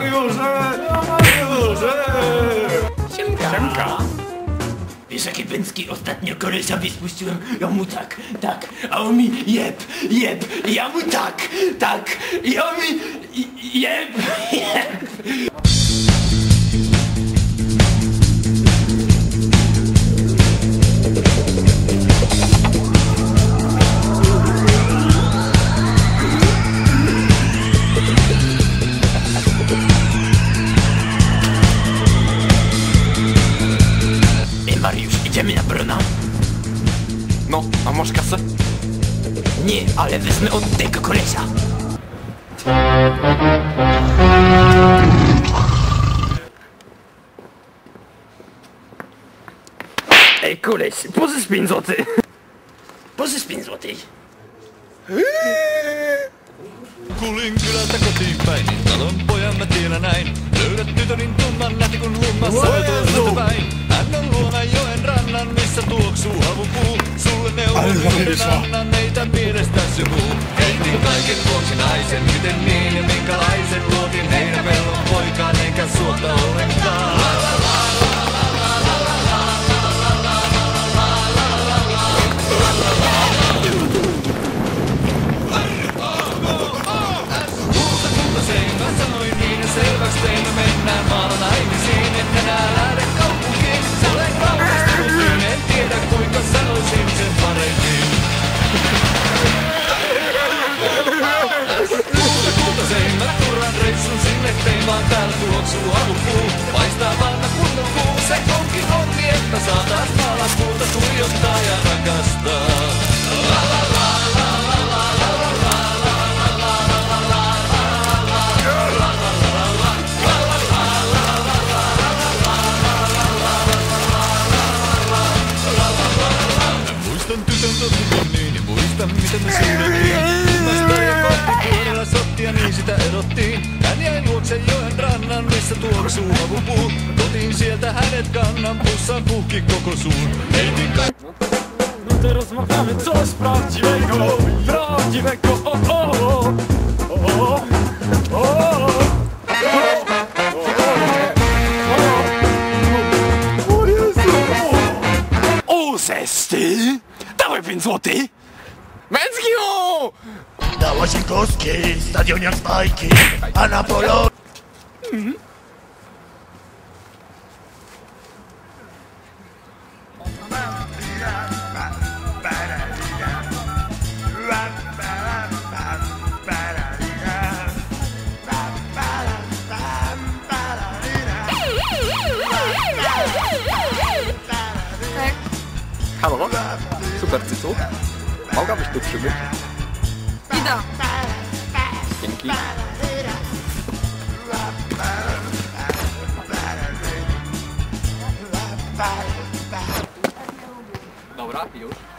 Mariusze! Mariusze! Siemka. Wiesz jakie bęcki ostatnio kolesiowi spuściłem? Ja mu tak, a on mi jeb, ja mu tak, i on mi jeb. Mariusz, idziemy na Brona? No, a masz kasę? Nie, ale wezmę od tego kolesia. Ej, koleś, pożycz 5 złotych. Pożycz 5 złotych. Kuljin kylältä kotiin päin, talon pojan mä tiedän näin. Löydät tytönin tumman näti kun hummassa toisesta päin. Hän on luona joen rannan, missä tuoksuu havupuu. Sulle neuvon annan neitä mielestäsi muu. Heitin kaiken vuoksi naisen, miten niin ja minkälaisen luotin heidän velon poikaan enkä suota ollenkaan. Selväks tein, me mennään maalla naimisiin, et enää lähde kaupunkiin. Olen kaunistunut, en tiedä kuinka sanoisin sen paremmin. Kultasein mä turran reissun sinne tein, vaan täällä tuoksuu havupuu. Paistaa vanna kunnon kuu, se onkin onni, että saa taas maalakuuta tuijottaa ja rakastaa. Muistan miten me siirrettiin. Ilmasta ja kohtipuolella sottia niin sitä erottiin. Hän jäi luokse joen rannan missä tuoksuu havupuu. Kotiin sieltä hänet kannan pussaan puhki koko suun. Heitin No to rozmawiamy coś prawdziwego, o. O, zesty! Dawaj 5 złotych! Męckiu! Na Łazienkowskiej, stadion jak z bajki, a na polo... Halo? Super, Cycu? Mogłabyś tu przybyć? Idę. Dzięki. Dobra, już.